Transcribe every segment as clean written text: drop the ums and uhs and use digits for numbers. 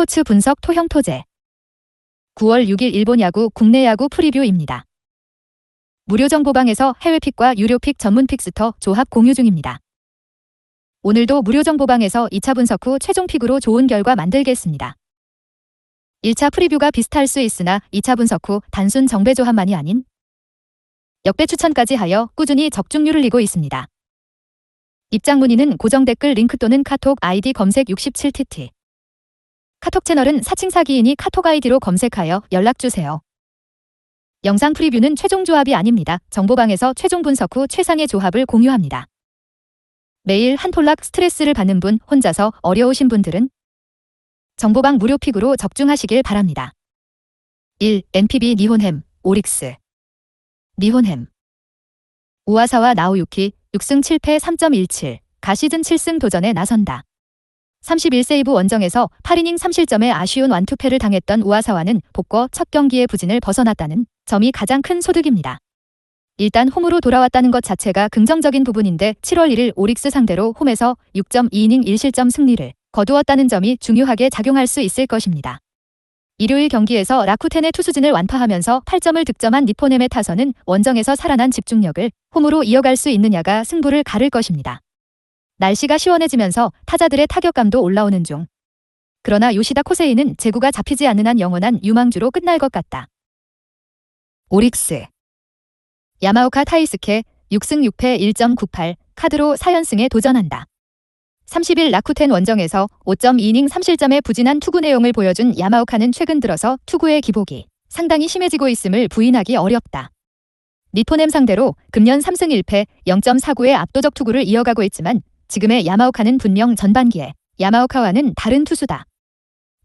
스포츠 분석 토형 토제 9월 6일 일본 야구 국내 야구 프리뷰입니다. 무료 정보방에서 해외픽과 유료픽 전문 픽스터 조합 공유 중입니다. 오늘도 무료 정보방에서 2차 분석 후 최종 픽으로 좋은 결과 만들겠습니다. 1차 프리뷰가 비슷할 수 있으나 2차 분석 후 단순 정배 조합만이 아닌 역배 추천까지 하여 꾸준히 적중률을 이고 있습니다. 입장 문의는 고정 댓글 링크 또는 카톡 아이디 검색 67TT. 카톡 채널은 사칭 사기인이 카톡 아이디로 검색하여 연락주세요. 영상 프리뷰는 최종 조합이 아닙니다. 정보방에서 최종 분석 후 최상의 조합을 공유합니다. 매일 한 톨락 스트레스를 받는 분, 혼자서 어려우신 분들은 정보방 무료 픽으로 적중하시길 바랍니다. 1. NPB 니혼햄, 오릭스. 니혼햄 우와사와 나오유키 6승 7패 3.17, 가시즌 7승 도전에 나선다. 31세이브 원정에서 8이닝 3실점의 아쉬운 완투패를 당했던 우와사와는 복거 첫 경기의 부진을 벗어났다는 점이 가장 큰 소득입니다. 일단 홈으로 돌아왔다는 것 자체가 긍정적인 부분인데 7월 1일 오릭스 상대로 홈에서 6.2이닝 1실점 승리를 거두었다는 점이 중요하게 작용할 수 있을 것입니다. 일요일 경기에서 라쿠텐의 투수진을 완파하면서 8점을 득점한 니폰햄의 타선은 원정에서 살아난 집중력을 홈으로 이어갈 수 있느냐가 승부를 가를 것입니다. 날씨가 시원해지면서 타자들의 타격감도 올라오는 중. 그러나 요시다 코세이는 제구가 잡히지 않는 한 영원한 유망주로 끝날 것 같다. 오릭스 야마오카 타이스케 6승 6패 1.98, 카드로 4연승에 도전한다. 30일 라쿠텐 원정에서 5.2이닝 3실점의 부진한 투구 내용을 보여준 야마오카는 최근 들어서 투구의 기복이 상당히 심해지고 있음을 부인하기 어렵다. 니폰햄 상대로 금년 3승 1패 0.49의 압도적 투구를 이어가고 있지만 지금의 야마오카는 분명 전반기에 야마오카와는 다른 투수다.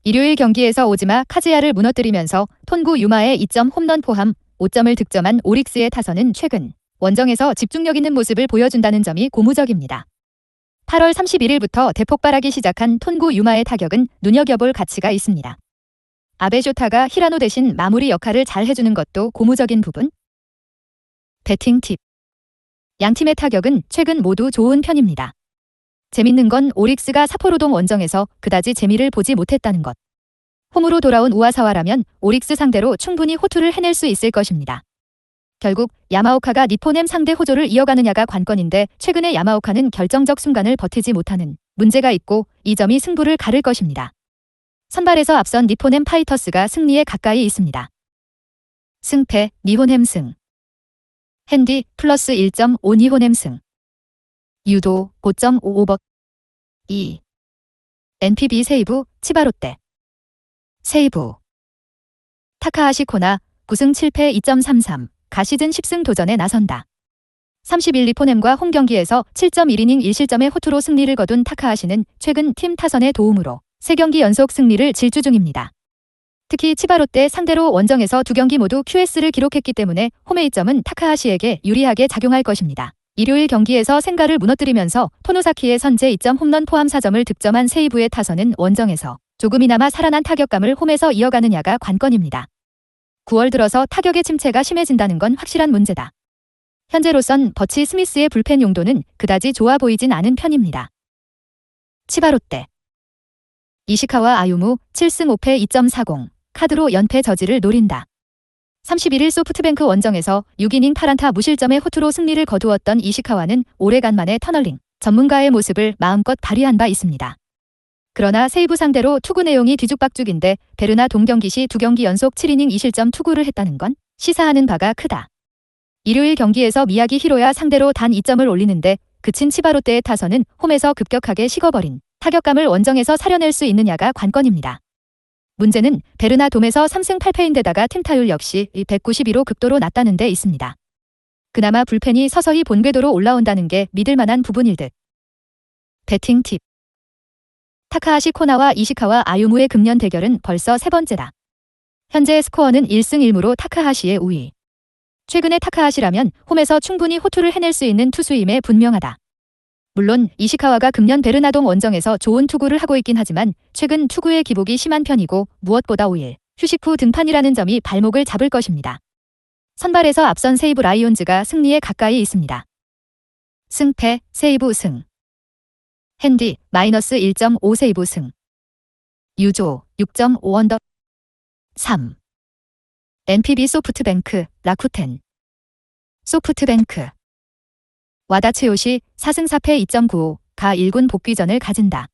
일요일 경기에서 오지마 카즈야를 무너뜨리면서 톤구 유마의 2점 홈런 포함 5점을 득점한 오릭스의 타선은 최근 원정에서 집중력 있는 모습을 보여준다는 점이 고무적입니다. 8월 31일부터 대폭발하기 시작한 톤구 유마의 타격은 눈여겨볼 가치가 있습니다. 아베 쇼타가 히라노 대신 마무리 역할을 잘 해주는 것도 고무적인 부분. 배팅 팁. 양팀의 타격은 최근 모두 좋은 편입니다. 재밌는 건 오릭스가 사포로돔 원정에서 그다지 재미를 보지 못했다는 것. 홈으로 돌아온 우와사와라면 오릭스 상대로 충분히 호투를 해낼 수 있을 것입니다. 결국 야마오카가 니폰햄 상대 호조를 이어가느냐가 관건인데 최근에 야마오카는 결정적 순간을 버티지 못하는 문제가 있고 이 점이 승부를 가를 것입니다. 선발에서 앞선 니폰햄 파이터스가 승리에 가까이 있습니다. 승패 니혼햄 승. 핸디 플러스 1.5 니혼햄 승. 유도 5.55버 2. NPB 세이브 치바롯데. 세이브 타카하시 코나 9승 7패 2.33, 가시즌 10승 도전에 나선다. 30일 니폰햄과 홈 경기에서 7.1이닝 1실점의 호투로 승리를 거둔 타카하시는 최근 팀 타선의 도움으로 3경기 연속 승리를 질주 중입니다. 특히 치바롯데 상대로 원정에서 2경기 모두 QS를 기록했기 때문에 홈의 이점은 타카하시에게 유리하게 작용할 것입니다. 일요일 경기에서 생가를 무너뜨리면서 토노사키의 선제 2점 홈런 포함 4점을 득점한 세이브의 타선은 원정에서 조금이나마 살아난 타격감을 홈에서 이어가느냐가 관건입니다. 9월 들어서 타격의 침체가 심해진다는 건 확실한 문제다. 현재로선 버치 스미스의 불펜 용도는 그다지 좋아 보이진 않은 편입니다. 치바롯데 이시카와 아유무 7승 5패 2.40, 카드로 연패 저지를 노린다. 31일 소프트뱅크 원정에서 6이닝 8안타 무실점의 호투로 승리를 거두었던 이시카와는 오래간만에 터널링 전문가의 모습을 마음껏 발휘한 바 있습니다. 그러나 세이브 상대로 투구 내용이 뒤죽박죽인데 베르나 동경기 시 2경기 연속 7이닝 2실점 투구를 했다는 건 시사하는 바가 크다. 일요일 경기에서 미야기 히로야 상대로 단 2점을 올리는데 그친 치바롯데의 타선은 홈에서 급격하게 식어버린 타격감을 원정에서 사려낼 수 있느냐가 관건입니다. 문제는 베르나 돔에서 3승 8패인데다가 팀 타율 역시 192로 극도로 낮다는 데 있습니다. 그나마 불펜이 서서히 본궤도로 올라온다는 게 믿을만한 부분일 듯. 배팅 팁. 타카하시 코나와 이시카와 아유무의 금년 대결은 벌써 세 번째다. 현재 스코어는 1승 1무로 타카하시의 우위. 최근에 타카하시라면 홈에서 충분히 호투를 해낼 수 있는 투수임에 분명하다. 물론 이시카와가 금년 베르나돔 원정에서 좋은 투구를 하고 있긴 하지만 최근 투구의 기복이 심한 편이고 무엇보다 5일 휴식 후 등판이라는 점이 발목을 잡을 것입니다. 선발에서 앞선 세이브 라이온즈가 승리에 가까이 있습니다. 승패 세이브 승. 핸디 마이너스 1.5 세이브 승. 유조 6.5언더 3. NPB 소프트뱅크 라쿠텐 소프트뱅크 와다츠요시 4승 4패 2.95 가 1군 복귀전을 가진다.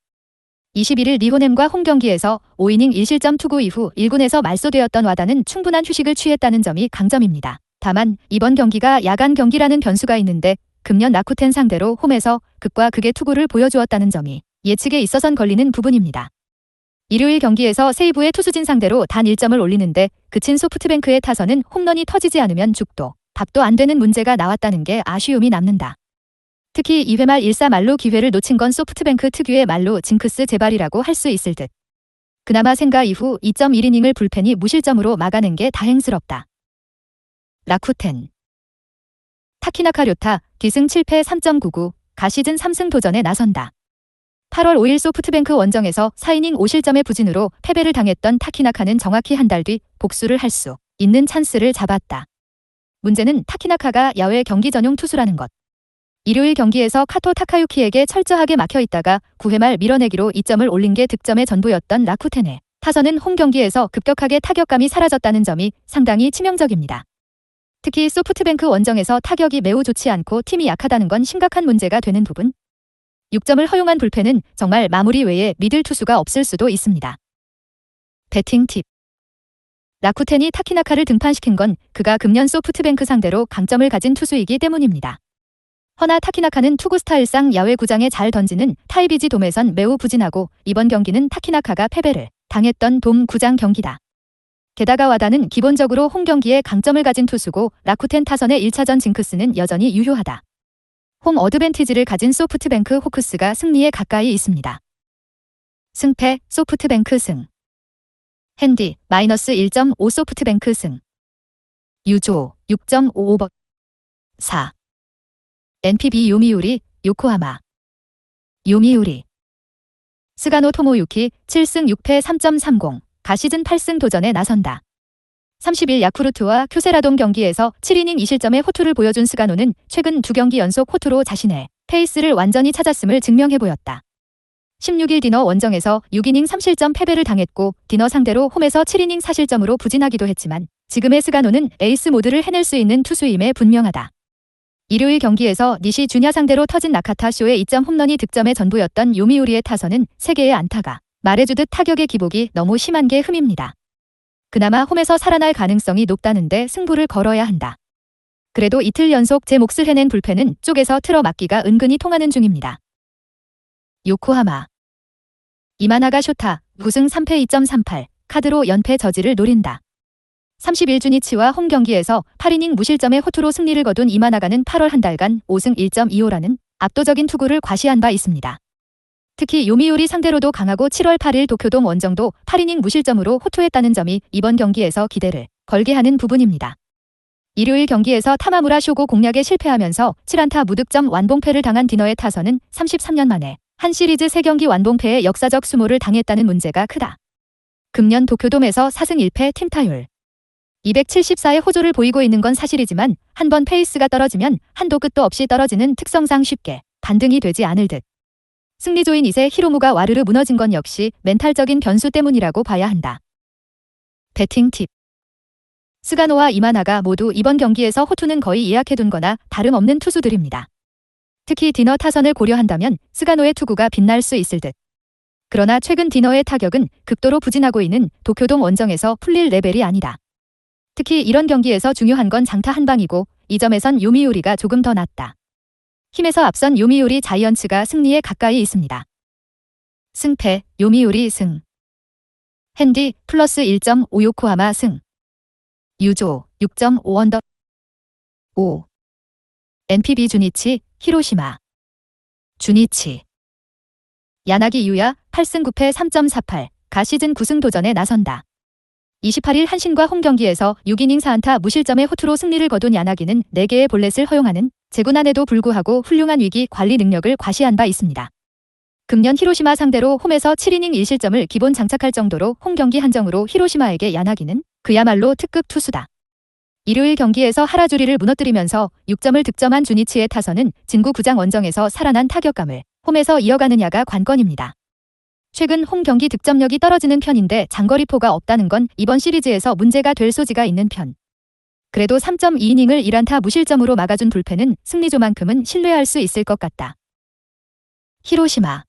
21일 리호넴과 홈경기에서 5이닝 1실점 투구 이후 1군에서 말소되었던 와다는 충분한 휴식을 취했다는 점이 강점입니다. 다만 이번 경기가 야간 경기라는 변수가 있는데 금년 라쿠텐 상대로 홈에서 극과 극의 투구를 보여주었다는 점이 예측에 있어선 걸리는 부분입니다. 일요일 경기에서 세이브의 투수진 상대로 단 1점을 올리는데 그친 소프트뱅크의 타선은 홈런이 터지지 않으면 죽도 밥도 안 되는 문제가 나왔다는 게 아쉬움이 남는다. 특히 2회 말 1사 말로 기회를 놓친 건 소프트뱅크 특유의 말로 징크스 재발이라고 할 수 있을 듯. 그나마 생가 이후 2.1이닝을 불펜이 무실점으로 막아낸 게 다행스럽다. 라쿠텐 타키나카 료타 기승 7패 3.99 가시즌 3승 도전에 나선다. 8월 5일 소프트뱅크 원정에서 4이닝 5실점의 부진으로 패배를 당했던 타키나카는 정확히 한 달 뒤 복수를 할 수 있는 찬스를 잡았다. 문제는 타키나카가 야외 경기 전용 투수라는 것. 일요일 경기에서 카토 타카유키에게 철저하게 막혀있다가 9회 말 밀어내기로 2점을 올린 게 득점의 전부였던 라쿠텐의 타선은 홈 경기에서 급격하게 타격감이 사라졌다는 점이 상당히 치명적입니다. 특히 소프트뱅크 원정에서 타격이 매우 좋지 않고 팀이 약하다는 건 심각한 문제가 되는 부분. 6점을 허용한 불펜은 정말 마무리 외에 믿을 투수가 없을 수도 있습니다. 배팅 팁. 라쿠텐이 타키나카를 등판시킨 건 그가 금년 소프트뱅크 상대로 강점을 가진 투수이기 때문입니다. 허나 타키나카는 투구 스타일상 야외 구장에 잘 던지는 타이비지 돔에선 매우 부진하고 이번 경기는 타키나카가 패배를 당했던 돔 구장 경기다. 게다가 와다는 기본적으로 홈 경기에 강점을 가진 투수고 라쿠텐 타선의 1차전 징크스는 여전히 유효하다. 홈 어드밴티지를 가진 소프트뱅크 호크스가 승리에 가까이 있습니다. 승패 소프트뱅크 승. 핸디 -1.5 소프트뱅크 승. 유조 6.55버 4. NPB 요미우리 요코하마 요미우리 스가노 토모유키 7승 6패 3.30 가시즌 8승 도전에 나선다. 30일 야쿠르트와 큐세라돔 경기에서 7이닝 2실점의 호투를 보여준 스가노는 최근 2경기 연속 호투로 자신의 페이스를 완전히 찾았음을 증명해 보였다. 16일 디너 원정에서 6이닝 3실점 패배를 당했고 디너 상대로 홈에서 7이닝 4실점으로 부진하기도 했지만 지금의 스가노는 에이스 모드를 해낼 수 있는 투수임에 분명하다. 일요일 경기에서 니시 주냐 상대로 터진 나카타 쇼의 2점 홈런이 득점의 전부였던 요미우리의 타선은 3개의 안타가 말해주듯 타격의 기복이 너무 심한 게 흠입니다. 그나마 홈에서 살아날 가능성이 높다는데 승부를 걸어야 한다. 그래도 이틀 연속 제 몫을 해낸 불펜은 쪽에서 틀어 막기가 은근히 통하는 중입니다. 요코하마 이마나가 쇼타 9승 3패 2.38 카드로 연패 저지를 노린다. 30일 주니치와 홈 경기에서 8이닝 무실점의 호투로 승리를 거둔 이마나가는 8월 한 달간 5승 1.25라는 압도적인 투구를 과시한 바 있습니다. 특히 요미우리 상대로도 강하고 7월 8일 도쿄돔 원정도 8이닝 무실점으로 호투했다는 점이 이번 경기에서 기대를 걸게 하는 부분입니다. 일요일 경기에서 타마무라 쇼고 공략에 실패하면서 7안타 무득점 완봉패를 당한 디너의 타선은 33년 만에 한 시리즈 3경기 완봉패에 역사적 수모를 당했다는 문제가 크다. 금년 도쿄돔에서 4승 1패 팀 타율 274의 호조를 보이고 있는 건 사실이지만 한번 페이스가 떨어지면 한도 끝도 없이 떨어지는 특성상 쉽게 반등이 되지 않을 듯. 승리조인 이세 히로무가 와르르 무너진 건 역시 멘탈적인 변수 때문이라고 봐야 한다. 배팅 팁. 스가노와 이마나가 모두 이번 경기에서 호투는 거의 예약해둔 거나 다름없는 투수들입니다. 특히 디너 타선을 고려한다면 스가노의 투구가 빛날 수 있을 듯. 그러나 최근 디너의 타격은 극도로 부진하고 있는 도쿄돔 원정에서 풀릴 레벨이 아니다. 특히 이런 경기에서 중요한 건 장타 한 방이고 이 점에선 요미우리가 조금 더 낫다. 힘에서 앞선 요미우리 자이언츠가 승리에 가까이 있습니다. 승패 요미우리 승. 핸디 +1.5 요코하마 승. 유조 6.5언더 5. NPB 주니치 히로시마 주니치 야나기 유야 8승 9패 3.48 가시즌 9승 도전에 나선다. 28일 한신과 홈 경기에서 6이닝 4안타 무실점의 호투로 승리를 거둔 야나기는 4개의 볼넷을 허용하는 제구난에도 불구하고 훌륭한 위기 관리 능력을 과시한 바 있습니다. 금년 히로시마 상대로 홈에서 7이닝 1실점을 기본 장착할 정도로 홈 경기 한정으로 히로시마에게 야나기는 그야말로 특급 투수다. 일요일 경기에서 하라주리를 무너뜨리면서 6점을 득점한 주니치의 타선은 진구 구장 원정에서 살아난 타격감을 홈에서 이어가느냐가 관건입니다. 최근 홈 경기 득점력이 떨어지는 편인데 장거리포가 없다는 건 이번 시리즈에서 문제가 될 소지가 있는 편. 그래도 3.2이닝을 1안타 무실점으로 막아준 불펜은 승리조만큼은 신뢰할 수 있을 것 같다. 히로시마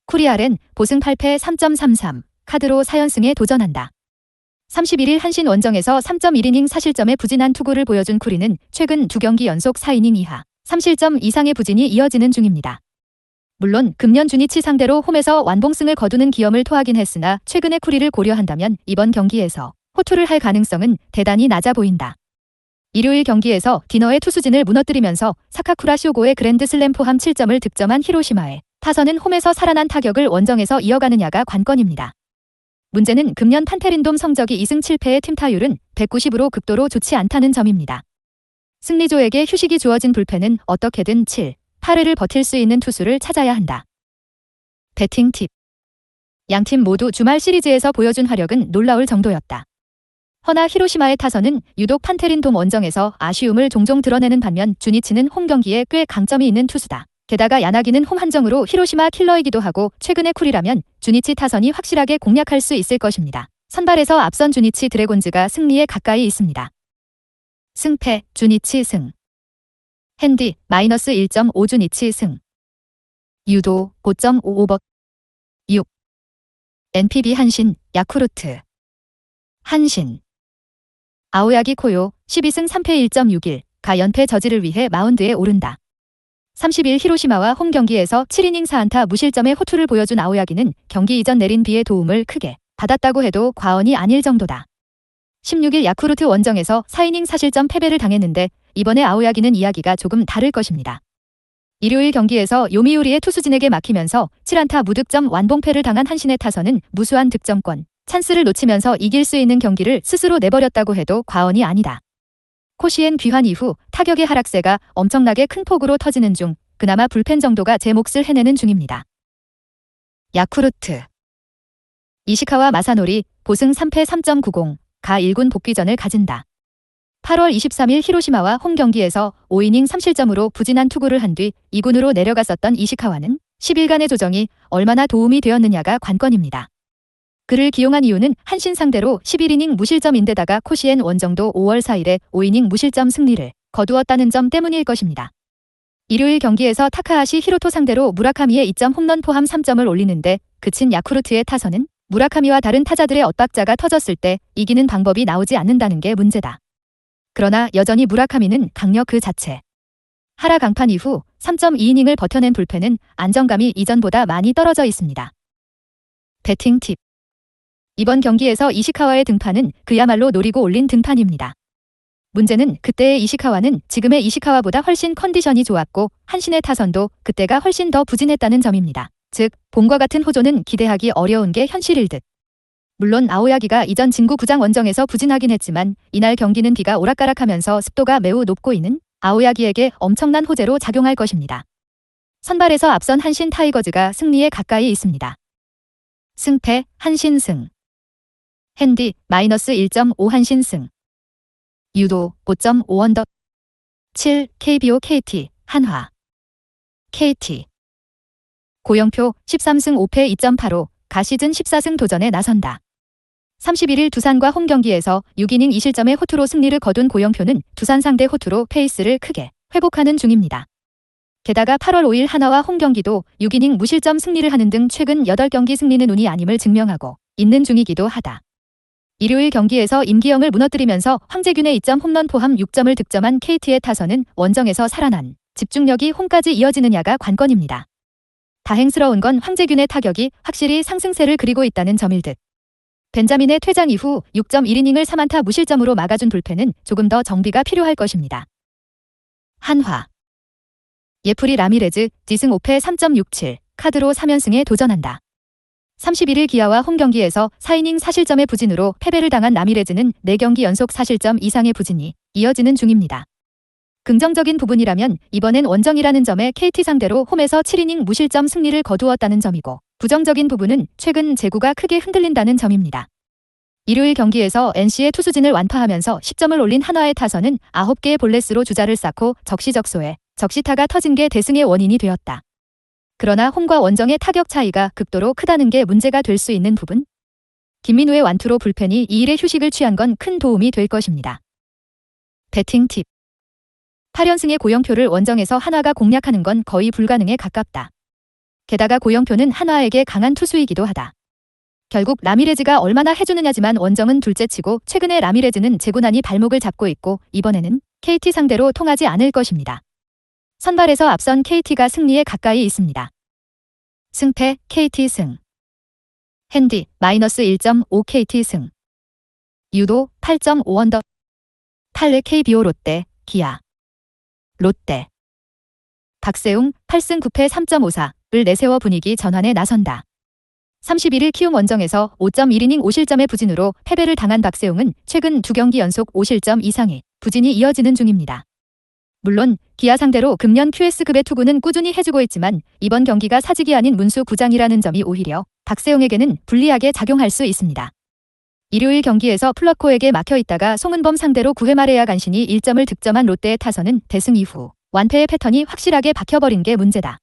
쿠리알엔 보승 8패 3.33 카드로 4연승에 도전한다. 31일 한신 원정에서 3.1이닝 4실점의 부진한 투구를 보여준 쿠리는 최근 2경기 연속 4이닝 이하 3실점 이상의 부진이 이어지는 중입니다. 물론 금년 주니치 상대로 홈에서 완봉승을 거두는 기염을 토하긴 했으나 최근의 쿠리를 고려한다면 이번 경기에서 호투를 할 가능성은 대단히 낮아 보인다. 일요일 경기에서 디너의 투수진을 무너뜨리면서 사카쿠라 쇼고의 그랜드슬램 포함 7점을 득점한 히로시마의 타선은 홈에서 살아난 타격을 원정에서 이어가느냐가 관건입니다. 문제는 금년 판테린돔 성적이 2승 7패의 팀 타율은 190으로 극도로 좋지 않다는 점입니다. 승리조에게 휴식이 주어진 불펜은 어떻게든 7, 8회를 버틸 수 있는 투수를 찾아야 한다. 배팅 팁. 양팀 모두 주말 시리즈에서 보여준 화력은 놀라울 정도였다. 허나 히로시마의 타선은 유독 판테린돔 원정에서 아쉬움을 종종 드러내는 반면 주니치는 홈 경기에 꽤 강점이 있는 투수다. 게다가 야나기는 홈 한정으로 히로시마 킬러이기도 하고 최근의 쿨이라면 주니치 타선이 확실하게 공략할 수 있을 것입니다. 선발에서 앞선 주니치 드래곤즈가 승리에 가까이 있습니다. 승패 주니치 승. 핸디 마이너스 1.5 주니치 승. 유도 5.55버 6. NPB 한신 야쿠르트 한신 아오야기 코요 12승 3패 1.61 가연패 저지를 위해 마운드에 오른다. 30일 히로시마와 홈 경기에서 7이닝 4안타 무실점의 호투를 보여준 아오야기는 경기 이전 내린 비의 도움을 크게 받았다고 해도 과언이 아닐 정도다. 16일 야쿠르트 원정에서 4이닝 4실점 패배를 당했는데 이번에 아오야기는 이야기가 조금 다를 것입니다. 일요일 경기에서 요미우리의 투수진에게 막히면서 7안타 무득점 완봉패를 당한 한신의 타선은 무수한 득점권, 찬스를 놓치면서 이길 수 있는 경기를 스스로 내버렸다고 해도 과언이 아니다. 코시엔 귀환 이후 타격의 하락세가 엄청나게 큰 폭으로 터지는 중 그나마 불펜 정도가 제 몫을 해내는 중입니다. 야쿠르트 이시카와 마사노리 보승 3패 3.90 가 1군 복귀전을 가진다. 8월 23일 히로시마와 홈 경기에서 5이닝 3실점으로 부진한 투구를 한 뒤 2군으로 내려갔었던 이시카와는 10일간의 조정이 얼마나 도움이 되었느냐가 관건입니다. 그를 기용한 이유는 한신 상대로 11이닝 무실점인데다가 코시엔 원정도 5월 4일에 5이닝 무실점 승리를 거두었다는 점 때문일 것입니다. 일요일 경기에서 타카하시 히로토 상대로 무라카미의 2점 홈런 포함 3점을 올리는데 그친 야쿠르트의 타선은 무라카미와 다른 타자들의 엇박자가 터졌을 때 이기는 방법이 나오지 않는다는 게 문제다. 그러나 여전히 무라카미는 강력 그 자체. 하라 강판 이후 3.2이닝을 버텨낸 불펜은 안정감이 이전보다 많이 떨어져 있습니다. 배팅 팁. 이번 경기에서 이시카와의 등판은 그야말로 노리고 올린 등판입니다. 문제는 그때의 이시카와는 지금의 이시카와보다 훨씬 컨디션이 좋았고 한신의 타선도 그때가 훨씬 더 부진했다는 점입니다. 즉, 봄과 같은 호조는 기대하기 어려운 게 현실일 듯. 물론 아오야기가 이전 진구 구장 원정에서 부진하긴 했지만 이날 경기는 비가 오락가락하면서 습도가 매우 높고 이는 아오야기에게 엄청난 호재로 작용할 것입니다. 선발에서 앞선 한신 타이거즈가 승리에 가까이 있습니다. 승패 한신 승. 핸디 마이너스 1.5 한신 승. 유도 5.5 언더 7 KBO KT 한화 KT 고영표 13승 5패 2.85 가시즌 14승 도전에 나선다. 31일 두산과 홈 경기에서 6이닝 2실점의 호투로 승리를 거둔 고영표는 두산 상대 호투로 페이스를 크게 회복하는 중입니다. 게다가 8월 5일 하나와 홈 경기도 6이닝 무실점 승리를 하는 등 최근 8경기 승리는 운이 아님을 증명하고 있는 중이기도 하다. 일요일 경기에서 임기영을 무너뜨리면서 황재균의 2점 홈런 포함 6점을 득점한 KT의 타선은 원정에서 살아난 집중력이 홈까지 이어지느냐가 관건입니다. 다행스러운 건 황재균의 타격이 확실히 상승세를 그리고 있다는 점일 듯. 벤자민의 퇴장 이후 6.1이닝을 3안타 무실점으로 막아준 불펜은 조금 더 정비가 필요할 것입니다. 한화 예프리 라미레즈 지승 5패 3.67 카드로 3연승에 도전한다. 31일 기아와 홈 경기에서 4이닝 4실점의 부진으로 패배를 당한 라미레즈는 4경기 연속 4실점 이상의 부진이 이어지는 중입니다. 긍정적인 부분이라면 이번엔 원정이라는 점에 KT 상대로 홈에서 7이닝 무실점 승리를 거두었다는 점이고 부정적인 부분은 최근 제구가 크게 흔들린다는 점입니다. 일요일 경기에서 NC의 투수진을 완파하면서 10점을 올린 한화의 타선은 9개의 볼넷으로 주자를 쌓고 적시적소에 적시타가 터진 게 대승의 원인이 되었다. 그러나 홈과 원정의 타격 차이가 극도로 크다는 게 문제가 될 수 있는 부분. 김민우의 완투로 불펜이 2일의 휴식을 취한 건 큰 도움이 될 것입니다. 배팅 팁. 8연승의 고영표를 원정에서 한화가 공략하는 건 거의 불가능에 가깝다. 게다가 고영표는 한화에게 강한 투수이기도 하다. 결국 라미레즈가 얼마나 해주느냐지만 원정은 둘째치고 최근에 라미레즈는 제구난이 발목을 잡고 있고 이번에는 KT 상대로 통하지 않을 것입니다. 선발에서 앞선 KT가 승리에 가까이 있습니다. 승패 KT 승. 핸디 -1.5 KT 승. 유도 8.5 언더. 8회 KBO 롯데, 기아. 롯데. 박세웅 8승 9패 3.54을 내세워 분위기 전환에 나선다. 31일 키움 원정에서 5.1이닝 5실점의 부진으로 패배를 당한 박세웅은 최근 2경기 연속 5실점 이상의 부진이 이어지는 중입니다. 물론 기아 상대로 금년 QS급의 투구는 꾸준히 해주고 있지만 이번 경기가 사직이 아닌 문수 구장이라는 점이 오히려 박세웅에게는 불리하게 작용할 수 있습니다. 일요일 경기에서 플러코에게 막혀있다가 송은범 상대로 9회 말에야 간신히 1점을 득점한 롯데의 타선은 대승 이후 완패의 패턴이 확실하게 박혀버린 게 문제다.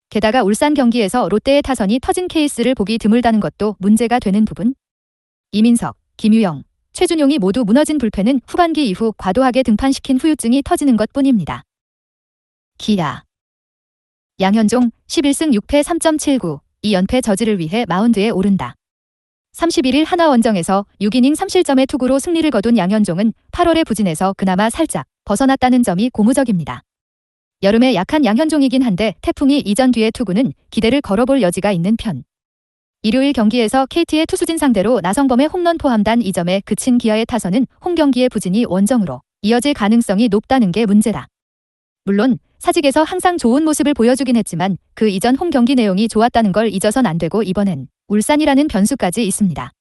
게다가 울산 경기에서 롯데의 타선이 터진 케이스를 보기 드물다는 것도 문제가 되는 부분. 이민석, 김유영, 최준용이 모두 무너진 불펜은 후반기 이후 과도하게 등판시킨 후유증이 터지는 것뿐입니다. 기아. 양현종 11승 6패 3.79, 2연패 저지를 위해 마운드에 오른다. 31일 한화 원정에서 6이닝 3실점의 투구로 승리를 거둔 양현종은 8월의 부진에서 그나마 살짝 벗어났다는 점이 고무적입니다. 여름에 약한 양현종이긴 한데 태풍이 이전 뒤의 투구는 기대를 걸어볼 여지가 있는 편. 일요일 경기에서 KT의 투수진 상대로 나성범의 홈런 포함단 2점에 그친 기아의 타선은 홈 경기의 부진이 원정으로 이어질 가능성이 높다는 게 문제다. 물론 사직에서 항상 좋은 모습을 보여주긴 했지만 그 이전 홈 경기 내용이 좋았다는 걸 잊어선 안 되고 이번엔 울산이라는 변수까지 있습니다.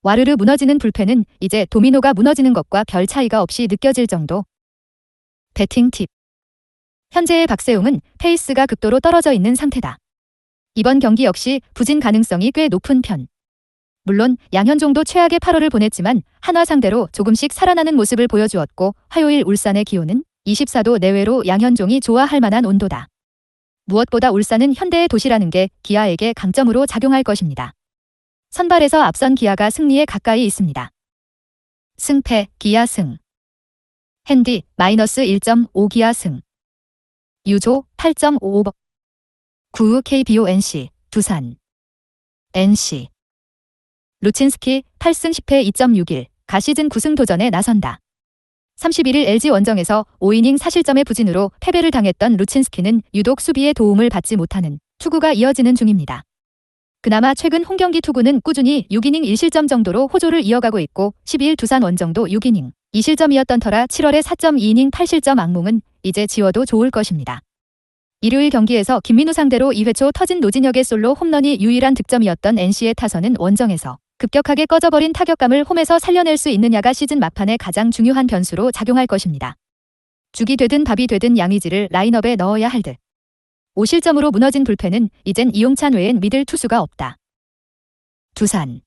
와르르 무너지는 불펜은 이제 도미노가 무너지는 것과 별 차이가 없이 느껴질 정도. 배팅 팁. 현재의 박세웅은 페이스가 극도로 떨어져 있는 상태다. 이번 경기 역시 부진 가능성이 꽤 높은 편. 물론 양현종도 최악의 8월을 보냈지만 한화 상대로 조금씩 살아나는 모습을 보여주었고 화요일 울산의 기온은 24도 내외로 양현종이 좋아할 만한 온도다. 무엇보다 울산은 현대의 도시라는 게 기아에게 강점으로 작용할 것입니다. 선발에서 앞선 기아가 승리에 가까이 있습니다. 승패 기아 승. 핸디 -1.5 기아 승. 유조 8.55. 9위 KBO NC, 두산. NC. 루친스키 8승 10패 2.61, 가시즌 9승 도전에 나선다. 31일 LG 원정에서 5이닝 4실점의 부진으로 패배를 당했던 루친스키는 유독 수비에 도움을 받지 못하는 투구가 이어지는 중입니다. 그나마 최근 홈경기 투구는 꾸준히 6이닝 1실점 정도로 호조를 이어가고 있고 12일 두산 원정도 6이닝 2실점이었던 터라 7월의 4.2이닝 8실점 악몽은 이제 지워도 좋을 것입니다. 일요일 경기에서 김민우 상대로 2회 초 터진 노진혁의 솔로 홈런이 유일한 득점이었던 NC의 타선은 원정에서 급격하게 꺼져버린 타격감을 홈에서 살려낼 수 있느냐가 시즌 막판에 가장 중요한 변수로 작용할 것입니다. 죽이 되든 밥이 되든 양의지를 라인업에 넣어야 할 듯. 5실점으로 무너진 불펜은 이젠 이용찬 외엔 믿을 투수가 없다. 두산.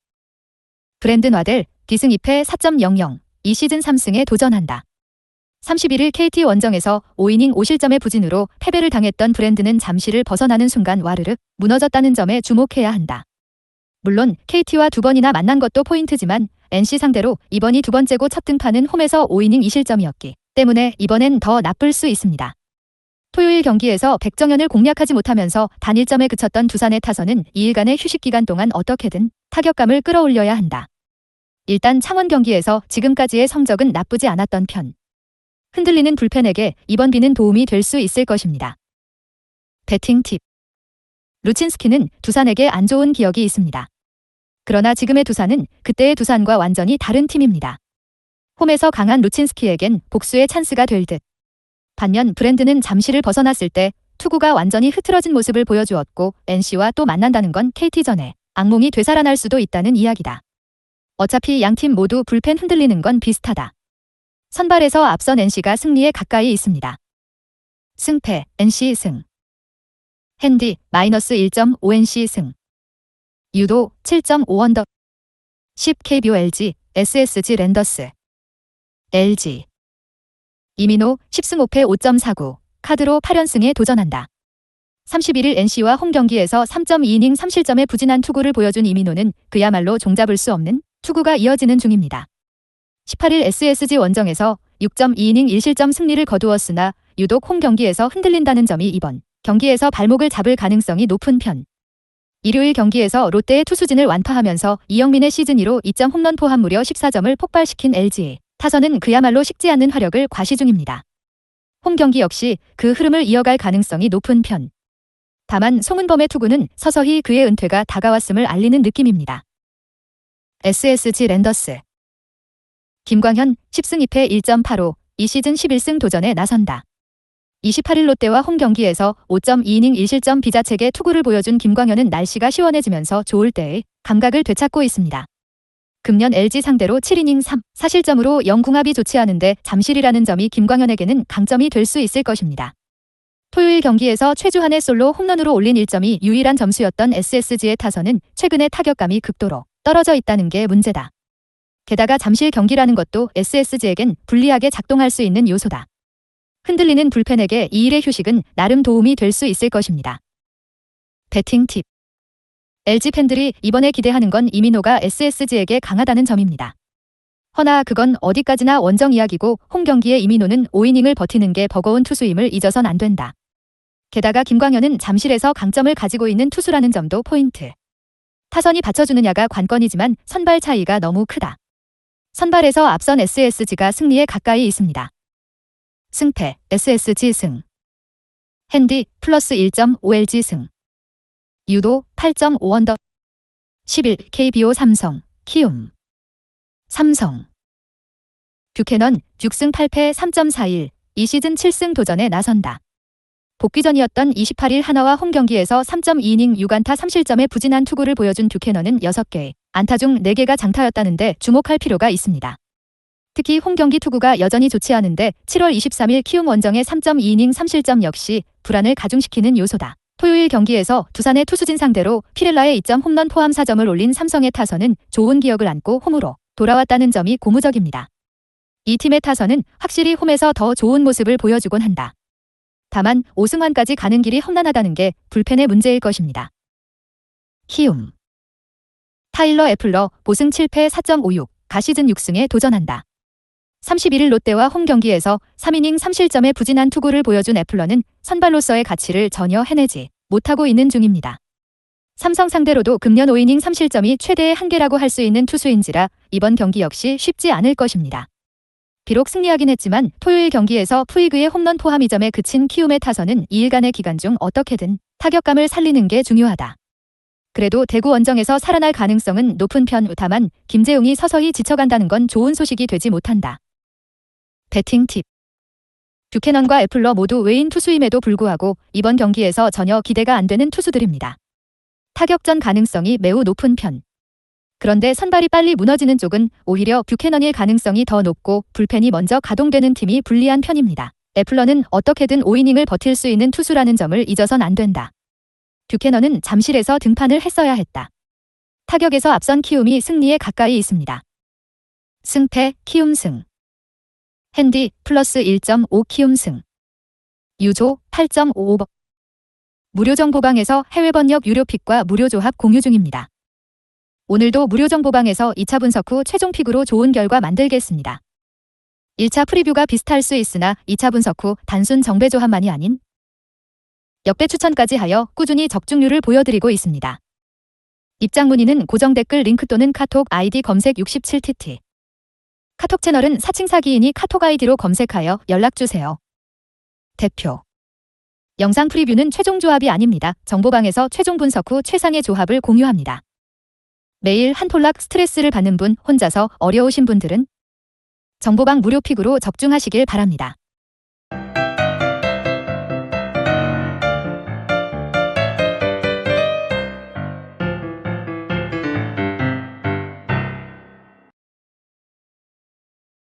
브랜든 와델 디승 2패 4.00, 이 시즌 3승에 도전한다. 31일 KT 원정에서 5이닝 5실점의 부진으로 패배를 당했던 브랜든은 잠시를 벗어나는 순간 와르르 무너졌다는 점에 주목해야 한다. 물론 KT와 2번이나 만난 것도 포인트지만 NC 상대로 이번이 2번째고 첫 등판은 홈에서 5이닝 2실점이었기 때문에 이번엔 더 나쁠 수 있습니다. 토요일 경기에서 백정현을 공략하지 못하면서 단 1점에 그쳤던 두산의 타선은 2일간의 휴식 기간 동안 어떻게든 타격감을 끌어올려야 한다. 일단 창원 경기에서 지금까지의 성적은 나쁘지 않았던 편. 흔들리는 불펜에게 이번 비는 도움이 될 수 있을 것입니다. 배팅 팁. 루친스키는 두산에게 안 좋은 기억이 있습니다. 그러나 지금의 두산은 그때의 두산과 완전히 다른 팀입니다. 홈에서 강한 루친스키에겐 복수의 찬스가 될 듯. 반면 브랜드는 잠시를 벗어났을 때 투구가 완전히 흐트러진 모습을 보여주었고 NC와 또 만난다는 건 KT전에 악몽이 되살아날 수도 있다는 이야기다. 어차피 양팀 모두 불펜 흔들리는 건 비슷하다. 선발에서 앞선 NC가 승리에 가까이 있습니다. 승패 NC 승. 핸디 -1.5 NC 승. 유도 7.5 언더. 10 KBO LG, SSG 랜더스. LG. 이민호 10승 5패 5.49, 카드로 8연승에 도전한다. 31일 NC와 홈 경기에서 3.2이닝 3실점의 부진한 투구를 보여준 이민호는 그야말로 종잡을 수 없는 투구가 이어지는 중입니다. 18일 SSG 원정에서 6.2이닝 1실점 승리를 거두었으나 유독 홈 경기에서 흔들린다는 점이 이번 경기에서 발목을 잡을 가능성이 높은 편. 일요일 경기에서 롯데의 투수진을 완파하면서 이영민의 시즌 2로 2점 홈런 포함 무려 14점을 폭발시킨 LG. 타선은 그야말로 식지 않는 화력을 과시 중입니다. 홈 경기 역시 그 흐름을 이어갈 가능성이 높은 편. 다만 송은범의 투구는 서서히 그의 은퇴가 다가왔음을 알리는 느낌입니다. SSG 랜더스 김광현 10승 2패 1.85 이 시즌 11승 도전에 나선다. 28일 롯데와 홈 경기에서 5.2이닝 1실점 비자책의 투구를 보여준 김광현은 날씨가 시원해지면서 좋을 때의 감각을 되찾고 있습니다. 금년 LG 상대로 7이닝 4실점으로 영궁합이 좋지 않은데 잠실이라는 점이 김광현에게는 강점이 될 수 있을 것입니다. 토요일 경기에서 최주환의 솔로 홈런으로 올린 1점이 유일한 점수였던 SSG의 타선은 최근에 타격감이 극도로 떨어져 있다는 게 문제다. 게다가 잠실 경기라는 것도 SSG에겐 불리하게 작동할 수 있는 요소다. 흔들리는 불펜에게 2일의 휴식은 나름 도움이 될 수 있을 것입니다. 배팅 팁. LG 팬들이 이번에 기대하는 건 이민호가 SSG에게 강하다는 점입니다. 허나 그건 어디까지나 원정 이야기고 홈 경기에 이민호는 5이닝을 버티는 게 버거운 투수임을 잊어선 안 된다. 게다가 김광현은 잠실에서 강점을 가지고 있는 투수라는 점도 포인트. 타선이 받쳐주느냐가 관건이지만 선발 차이가 너무 크다. 선발에서 앞선 SSG가 승리에 가까이 있습니다. 승패 SSG 승. 핸디 플러스 1.5 LG 승. 유도 8.5 언더. 11 KBO 삼성 키움. 삼성 뷰캐넌 6승 8패 3.41 이 시즌 7승 도전에 나선다. 복귀전이었던 28일 하나와 홈 경기에서 3.2이닝 6안타 3실점의 부진한 투구를 보여준 뷰캐넌은 6개, 안타 중 4개가 장타였다는데 주목할 필요가 있습니다. 특히 홈 경기 투구가 여전히 좋지 않은데 7월 23일 키움 원정의 3.2이닝 3실점 역시 불안을 가중시키는 요소다. 토요일 경기에서 두산의 투수진 상대로 피렐라의 2점 홈런 포함 4점을 올린 삼성의 타선은 좋은 기억을 안고 홈으로 돌아왔다는 점이 고무적입니다. 이 팀의 타선은 확실히 홈에서 더 좋은 모습을 보여주곤 한다. 다만 5승환까지 가는 길이 험난하다는 게 불펜의 문제일 것입니다. 키움 타일러 애플러 보승 7패 4.56 가시즌 6승에 도전한다. 31일 롯데와 홈 경기에서 3이닝 3실점의 부진한 투구를 보여준 애플러는 선발로서의 가치를 전혀 해내지 못하고 있는 중입니다. 삼성 상대로도 금년 5이닝 3실점이 최대의 한계라고 할 수 있는 투수인지라 이번 경기 역시 쉽지 않을 것입니다. 비록 승리하긴 했지만 토요일 경기에서 푸이그의 홈런 포함 2점에 그친 키움의 타선은 2일간의 기간 중 어떻게든 타격감을 살리는 게 중요하다. 그래도 대구 원정에서 살아날 가능성은 높은 편. 다만 김재웅이 서서히 지쳐간다는 건 좋은 소식이 되지 못한다. 배팅 팁. 뷰캐넌과 애플러 모두 외인 투수임에도 불구하고 이번 경기에서 전혀 기대가 안 되는 투수들입니다. 타격전 가능성이 매우 높은 편. 그런데 선발이 빨리 무너지는 쪽은 오히려 뷰캐넌일 가능성이 더 높고 불펜이 먼저 가동되는 팀이 불리한 편입니다. 애플러는 어떻게든 5이닝을 버틸 수 있는 투수라는 점을 잊어선 안 된다. 뷰캐넌은 잠실에서 등판을 했어야 했다. 타격에서 앞선 키움이 승리에 가까이 있습니다. 승패 키움 승. 핸디 플러스 1.5 키움 승. 유조 8.55. 무료 정보방에서 해외 번역 유료 픽과 무료 조합 공유 중입니다. 오늘도 무료 정보방에서 2차 분석 후 최종 픽으로 좋은 결과 만들겠습니다. 1차 프리뷰가 비슷할 수 있으나 2차 분석 후 단순 정배 조합만이 아닌 역배 추천까지 하여 꾸준히 적중률을 보여드리고 있습니다. 입장 문의는 고정 댓글 링크 또는 카톡 아이디 검색 67TT. 카톡 채널은 사칭 사기이니 카톡 아이디로 검색하여 연락주세요. 대표. 영상 프리뷰는 최종 조합이 아닙니다. 정보방에서 최종 분석 후 최상의 조합을 공유합니다. 매일 한 톨락 스트레스를 받는 분, 혼자서 어려우신 분들은 정보방 무료 픽으로 적중하시길 바랍니다.